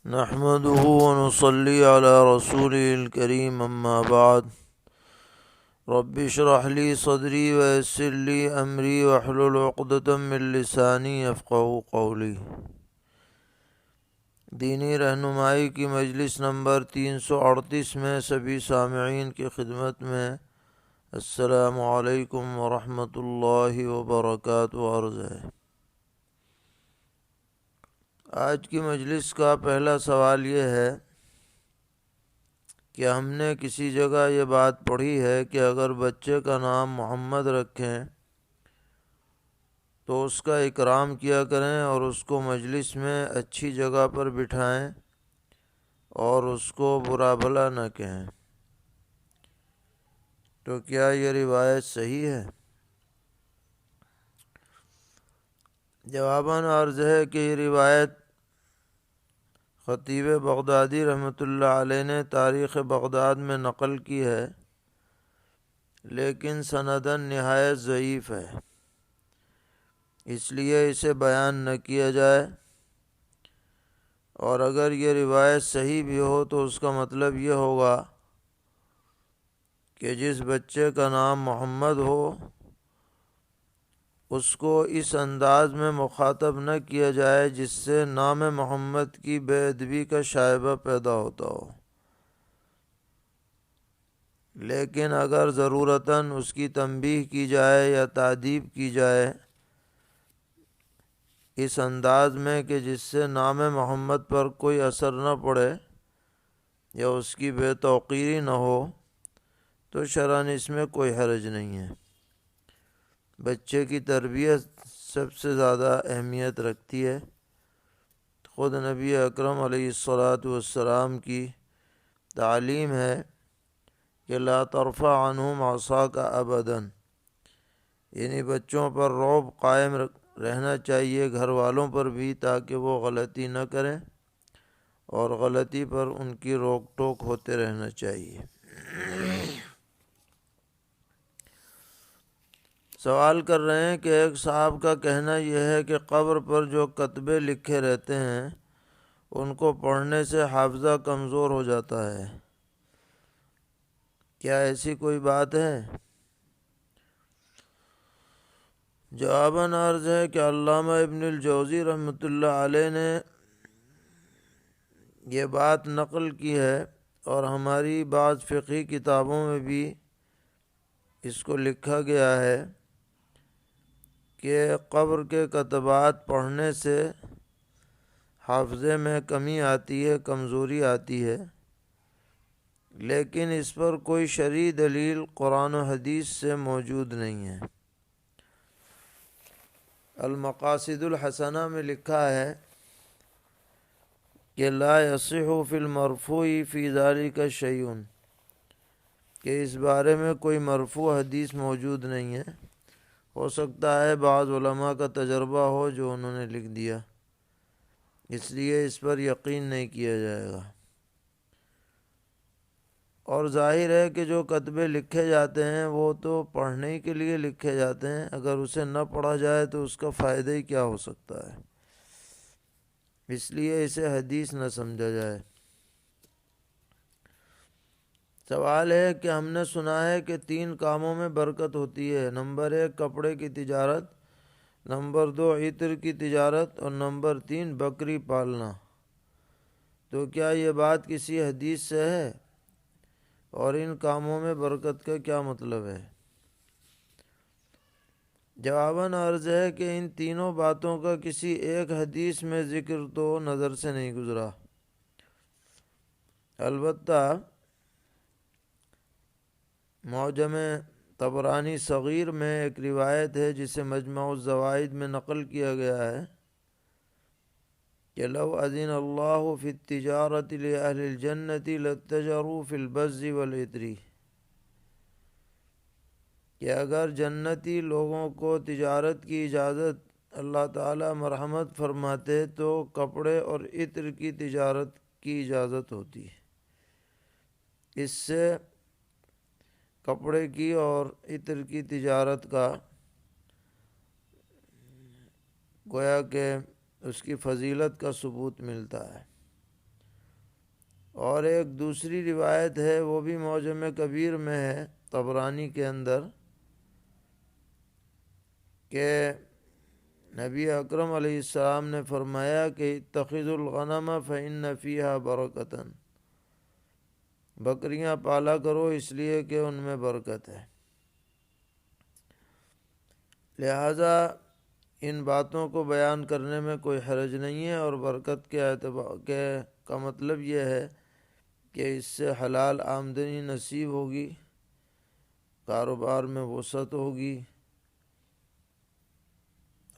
نحمده ونصلي على رسوله الكريم أما بعد رب اشرح لي صدري ويسر لي أمري واحلل عقدة من لساني يفقهوا قولي۔ دینی رہنمائی کی مجلس نمبر 338 میں سبھی سامعین کی خدمت میں السلام علیکم ورحمۃ اللہ وبرکاتہ عرض ہے۔ آج کی مجلس کا پہلا سوال یہ ہے کہ ہم نے کسی جگہ یہ بات پڑھی ہے کہ اگر بچے کا نام محمد رکھیں تو اس کا اکرام کیا کریں اور اس کو مجلس میں اچھی جگہ پر بٹھائیں اور اس کو برا بھلا نہ کہیں، تو کیا یہ روایت صحیح ہے؟ جواباً عرض ہے کہ یہ روایت خطیب بغدادی رحمۃ اللہ علیہ نے تاریخ بغداد میں نقل کی ہے، لیکن سنداً نہایت ضعیف ہے، اس لیے اسے بیان نہ کیا جائے، اور اگر یہ روایت صحیح بھی ہو تو اس کا مطلب یہ ہوگا کہ جس بچے کا نام محمد ہو اس کو اس انداز میں مخاطب نہ کیا جائے جس سے نام محمد کی بے ادبی کا شائبہ پیدا ہوتا ہو، لیکن اگر ضرورتاً اس کی تنبیہ کی جائے یا تادیب کی جائے اس انداز میں کہ جس سے نام محمد پر کوئی اثر نہ پڑے یا اس کی بے توقیری نہ ہو، تو شرعاً اس میں کوئی حرج نہیں ہے۔ بچے کی تربیت سب سے زیادہ اہمیت رکھتی ہے۔ خود نبی اکرم علیہ الصلاۃ والسلام کی تعلیم ہے کہ لا ترفع عنہم عصاک ابدا، یعنی بچوں پر رعب قائم رہنا چاہیے، گھر والوں پر بھی، تاکہ وہ غلطی نہ کریں، اور غلطی پر ان کی روک ٹوک ہوتے رہنا چاہیے۔ سوال کر رہے ہیں کہ ایک صاحب کا کہنا یہ ہے کہ قبر پر جو کتبے لکھے رہتے ہیں ان کو پڑھنے سے حافظہ کمزور ہو جاتا ہے، کیا ایسی کوئی بات ہے؟ جواباً عرض ہے کہ علامہ ابن الجوزی رحمۃ اللہ علیہ نے یہ بات نقل کی ہے، اور ہماری بعض فقہی کتابوں میں بھی اس کو لکھا گیا ہے کہ قبر کے کتبات پڑھنے سے حافظے میں کمی آتی ہے، کمزوری آتی ہے، لیکن اس پر کوئی شرعی دلیل قرآن و حدیث سے موجود نہیں ہے۔ المقاصد الحسنہ میں لکھا ہے کہ لا یصح فی المرفوع فی ذلک شیء، کہ اس بارے میں کوئی مرفوع حدیث موجود نہیں ہے۔ ہو سکتا ہے بعض علماء کا تجربہ ہو جو انہوں نے لکھ دیا، اس لیے اس پر یقین نہیں کیا جائے گا۔ اور ظاہر ہے کہ جو کتبے لکھے جاتے ہیں وہ تو پڑھنے کے لیے لکھے جاتے ہیں، اگر اسے نہ پڑھا جائے تو اس کا فائدہ ہی کیا ہو سکتا ہے، اس لیے اسے حدیث نہ سمجھا جائے۔ سوال ہے کہ ہم نے سنا ہے کہ 3 کاموں میں برکت ہوتی ہے، نمبر 1 کپڑے کی تجارت، نمبر 2 عطر کی تجارت، اور نمبر 3 بکری پالنا، تو کیا یہ بات کسی حدیث سے ہے، اور ان کاموں میں برکت کا کیا مطلب ہے؟ جواباً عرض ہے کہ ان تینوں باتوں کا کسی ایک حدیث میں ذکر تو نظر سے نہیں گزرا، البتہ معجم طبرانی صغیر میں ایک روایت ہے جسے مجمع الزوائد میں نقل کیا گیا ہے کہ لو اذن اللہ فی التجارۃ لأہل الجنۃ لاتجروا فی البز والعطر، کہ اگر جنتی لوگوں کو تجارت کی اجازت اللہ تعالی مرحمت فرماتے تو کپڑے اور عطر کی تجارت کی اجازت ہوتی۔ اس سے کپڑے کی اور عطر کی تجارت کا گویا کہ اس کی فضیلت کا ثبوت ملتا ہے۔ اور ایک دوسری روایت ہے، وہ بھی معجم کبیر میں ہے طبرانی کے اندر، کہ نبی اکرم علیہ السلام نے فرمایا کہ اتخذوا الغنم فإن فیہا برکۃ، بکریاں پالا کرو اس لیے کہ ان میں برکت ہے۔ لہٰذا ان باتوں کو بیان کرنے میں کوئی حرج نہیں ہے، اور برکت کے اعتبار کا مطلب یہ ہے کہ اس سے حلال آمدنی نصیب ہوگی، کاروبار میں وسعت ہوگی،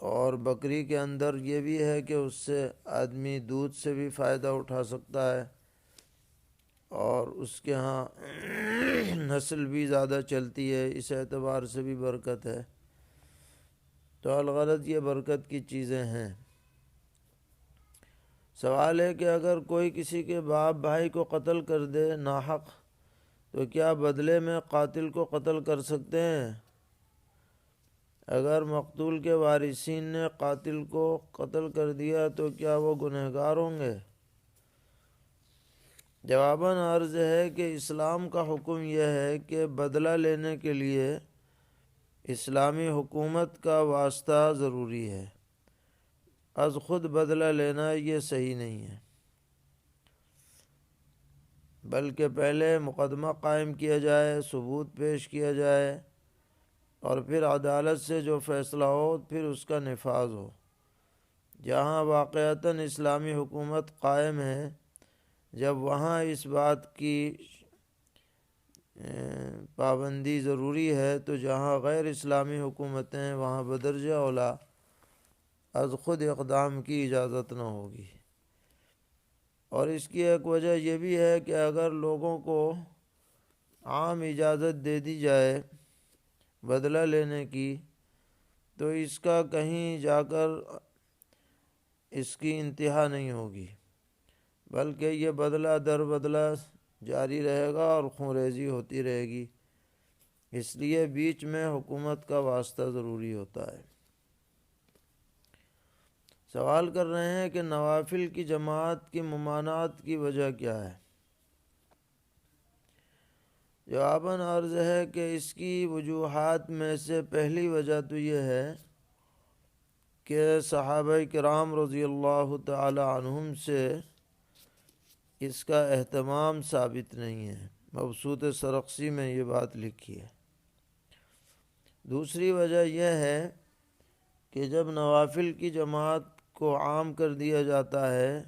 اور بکری کے اندر یہ بھی ہے کہ اس سے آدمی دودھ سے بھی فائدہ اٹھا سکتا ہے، اور اس کے ہاں نسل بھی زیادہ چلتی ہے، اس اعتبار سے بھی برکت ہے۔ تو الغرض یہ برکت کی چیزیں ہیں۔ سوال ہے کہ اگر کوئی کسی کے باپ بھائی کو قتل کر دے ناحق، تو کیا بدلے میں قاتل کو قتل کر سکتے ہیں؟ اگر مقتول کے وارثین نے قاتل کو قتل کر دیا تو کیا وہ گنہگار ہوں گے؟ جواباً عرض ہے کہ اسلام کا حکم یہ ہے کہ بدلہ لینے کے لیے اسلامی حکومت کا واسطہ ضروری ہے، از خود بدلہ لینا یہ صحیح نہیں ہے، بلکہ پہلے مقدمہ قائم کیا جائے، ثبوت پیش کیا جائے، اور پھر عدالت سے جو فیصلہ ہو پھر اس کا نفاذ ہو۔ جہاں واقعتاً اسلامی حکومت قائم ہے، جب وہاں اس بات کی پابندی ضروری ہے، تو جہاں غیر اسلامی حکومتیں ہیں وہاں بدرجہ اولیٰ از خود اقدام کی اجازت نہ ہوگی۔ اور اس کی ایک وجہ یہ بھی ہے کہ اگر لوگوں کو عام اجازت دے دی جائے بدلہ لینے کی، تو اس کا کہیں جا کر اس کی انتہا نہیں ہوگی، بلکہ یہ بدلہ در بدلہ جاری رہے گا اور خونریزی ہوتی رہے گی۔ اس لیے بیچ میں حکومت کا واسطہ ضروری ہوتا ہے۔ سوال کر رہے ہیں کہ نوافل کی جماعت کی ممانعت کی وجہ کیا ہے؟ جواباً عرض ہے کہ اس کی وجوہات میں سے پہلی وجہ تو یہ ہے کہ صحابہ کرام رضی اللہ تعالی عنہم سے اس کا اہتمام ثابت نہیں ہے۔ مبسوط سرخسی میں یہ بات لکھی ہے۔ دوسری وجہ یہ ہے کہ جب نوافل کی جماعت کو عام کر دیا جاتا ہے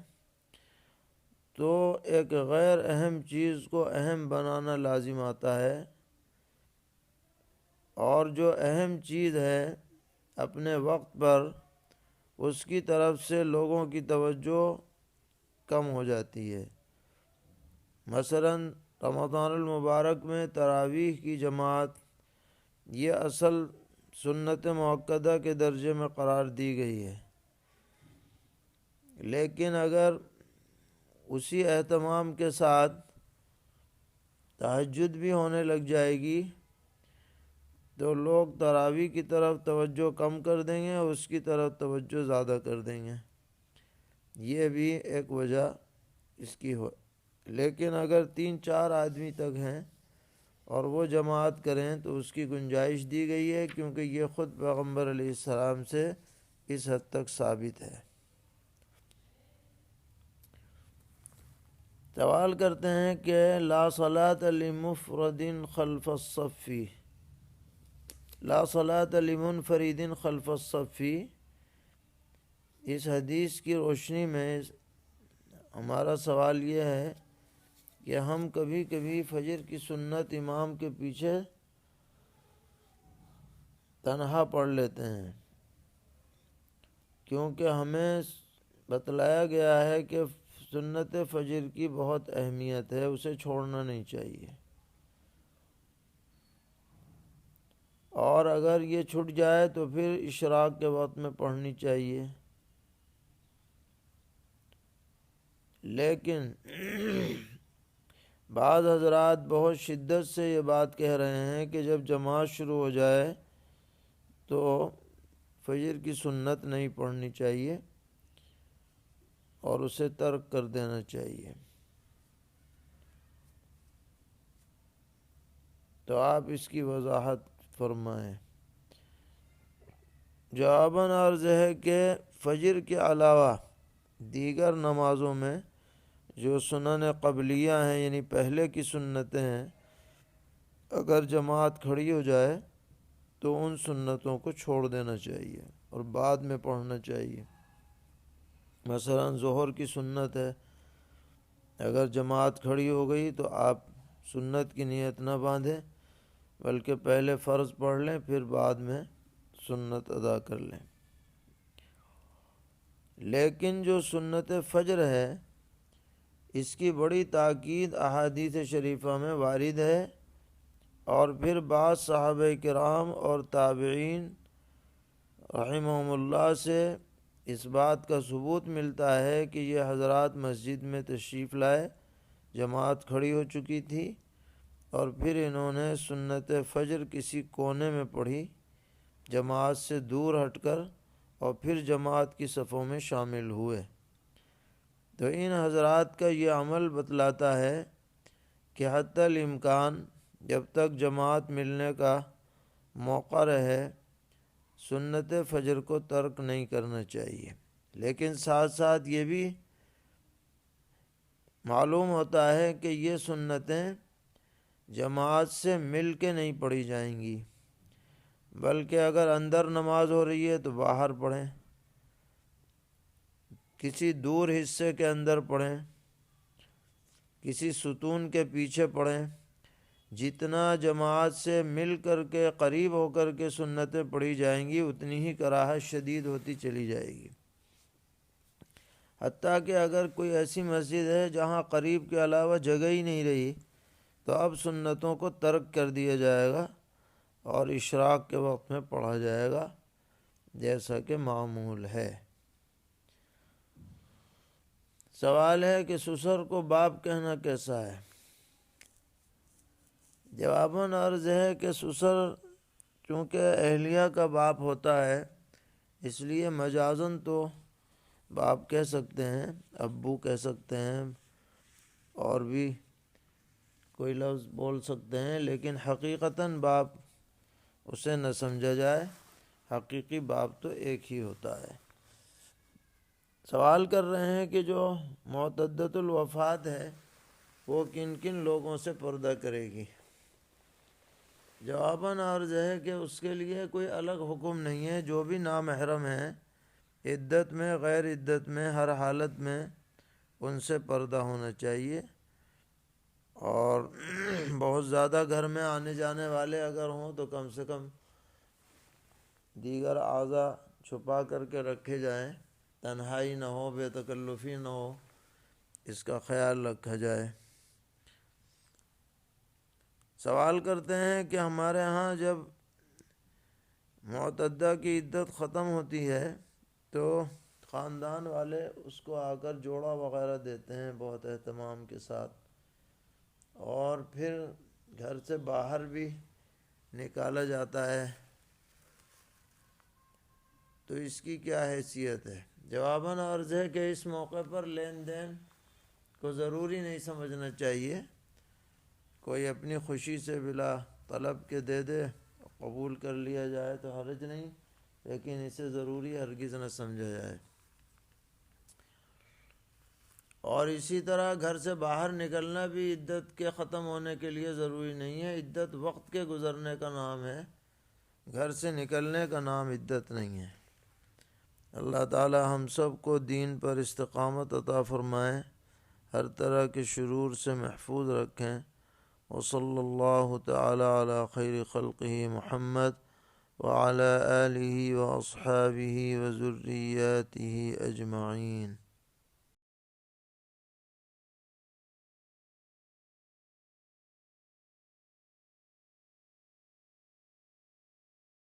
تو ایک غیر اہم چیز کو اہم بنانا لازم آتا ہے، اور جو اہم چیز ہے اپنے وقت پر اس کی طرف سے لوگوں کی توجہ کم ہو جاتی ہے۔ مثلاً رمضان المبارک میں تراویح کی جماعت یہ اصل سنت مؤکدہ کے درجے میں قرار دی گئی ہے، لیکن اگر اسی اہتمام کے ساتھ تہجد بھی ہونے لگ جائے گی تو لوگ تراویح کی طرف توجہ کم کر دیں گے اور اس کی طرف توجہ زیادہ کر دیں گے۔ یہ بھی ایک وجہ اس کی ہو۔ لیکن اگر 3-4 آدمی تک ہیں اور وہ جماعت کریں تو اس کی گنجائش دی گئی ہے، کیونکہ یہ خود پیغمبر علیہ السلام سے اس حد تک ثابت ہے۔ سوال کرتے ہیں کہ لا صلاۃ لمفرد خلف الصف، لا صلاۃ لمنفرد خلف الصف، اس حدیث کی روشنی میں ہمارا سوال یہ ہے کہ ہم کبھی کبھی فجر کی سنت امام کے پیچھے تنہا پڑھ لیتے ہیں، کیونکہ ہمیں بتلایا گیا ہے کہ سنت فجر کی بہت اہمیت ہے، اسے چھوڑنا نہیں چاہیے، اور اگر یہ چھٹ جائے تو پھر اشراق کے وقت میں پڑھنی چاہیے۔ لیکن بعض حضرات بہت شدت سے یہ بات کہہ رہے ہیں کہ جب جماعت شروع ہو جائے تو فجر کی سنت نہیں پڑھنی چاہیے اور اسے ترک کر دینا چاہیے۔ تو آپ اس کی وضاحت فرمائیں۔ جواباً عرض ہے کہ فجر کے علاوہ دیگر نمازوں میں جو سنن قبلیہ ہیں یعنی پہلے کی سنتیں ہیں، اگر جماعت کھڑی ہو جائے تو ان سنتوں کو چھوڑ دینا چاہیے اور بعد میں پڑھنا چاہیے۔ مثلا ظہر کی سنت ہے، اگر جماعت کھڑی ہو گئی تو آپ سنت کی نیت نہ باندھیں بلکہ پہلے فرض پڑھ لیں پھر بعد میں سنت ادا کر لیں۔ لیکن جو سنت فجر ہے اس کی بڑی تاکید احادیث شریفہ میں وارد ہے، اور پھر بعض صحابہ کرام اور تابعین رحمہم اللہ سے اس بات کا ثبوت ملتا ہے کہ یہ حضرات مسجد میں تشریف لائے، جماعت کھڑی ہو چکی تھی، اور پھر انہوں نے سنت فجر کسی کونے میں پڑھی جماعت سے دور ہٹ کر، اور پھر جماعت کی صفوں میں شامل ہوئے۔ تو ان حضرات کا یہ عمل بتلاتا ہے کہ حتی الامکان جب تک جماعت ملنے کا موقع رہے سنت فجر کو ترک نہیں کرنا چاہیے۔ لیکن ساتھ ساتھ یہ بھی معلوم ہوتا ہے کہ یہ سنتیں جماعت سے مل کے نہیں پڑھی جائیں گی، بلکہ اگر اندر نماز ہو رہی ہے تو باہر پڑھیں، کسی دور حصے کے اندر پڑھیں، کسی ستون کے پیچھے پڑھیں۔ جتنا جماعت سے مل کر کے قریب ہو کر کے سنتیں پڑھی جائیں گی اتنی ہی کراہت شدید ہوتی چلی جائے گی۔ حتیٰ کہ اگر کوئی ایسی مسجد ہے جہاں قریب کے علاوہ جگہ ہی نہیں رہی تو اب سنتوں کو ترک کر دیا جائے گا اور اشراق کے وقت میں پڑھا جائے گا جیسا کہ معمول ہے۔ سوال ہے کہ سسر کو باپ کہنا کیسا ہے؟ جواباً عرض ہے کہ سسر چونکہ اہلیہ کا باپ ہوتا ہے اس لیے مجازاً تو باپ کہہ سکتے ہیں، ابو کہہ سکتے ہیں، اور بھی کوئی لفظ بول سکتے ہیں، لیکن حقیقتاً باپ اسے نہ سمجھا جائے، حقیقی باپ تو ایک ہی ہوتا ہے۔ سوال کر رہے ہیں کہ جو معتدۃ الوفات ہے وہ کن کن لوگوں سے پردہ کرے گی؟ جواباً عرض ہے کہ اس کے لیے کوئی الگ حکم نہیں ہے، جو بھی نامحرم ہیں عدت میں غیر عدت میں ہر حالت میں ان سے پردہ ہونا چاہیے، اور بہت زیادہ گھر میں آنے جانے والے اگر ہوں تو کم سے کم دیگر اعضاء چھپا کر کے رکھے جائیں، تنہائی نہ ہو، بے تکلفی نہ ہو، اس کا خیال رکھا جائے۔ سوال کرتے ہیں کہ ہمارے ہاں جب معتدہ کی عدت ختم ہوتی ہے تو خاندان والے اس کو آ کر جوڑا وغیرہ دیتے ہیں بہت اہتمام کے ساتھ، اور پھر گھر سے باہر بھی نکالا جاتا ہے، تو اس کی کیا حیثیت ہے؟ جواباً عرض ہے کہ اس موقع پر لین دین کو ضروری نہیں سمجھنا چاہیے، کوئی اپنی خوشی سے بلا طلب کے دے دے قبول کر لیا جائے تو حرج نہیں، لیکن اسے ضروری ہرگز نہ سمجھا جائے۔ اور اسی طرح گھر سے باہر نکلنا بھی عدت کے ختم ہونے کے لیے ضروری نہیں ہے، عدت وقت کے گزرنے کا نام ہے، گھر سے نکلنے کا نام عدت نہیں ہے۔ اللہ تعالی ہم سب کو دین پر استقامت عطا فرمائیں، ہر طرح کے شرور سے محفوظ رکھیں۔ وصلی اللہ تعالی علی خیر خلقہ محمد وعلی آلہ واصحابہ وذریاتہ اجمعین۔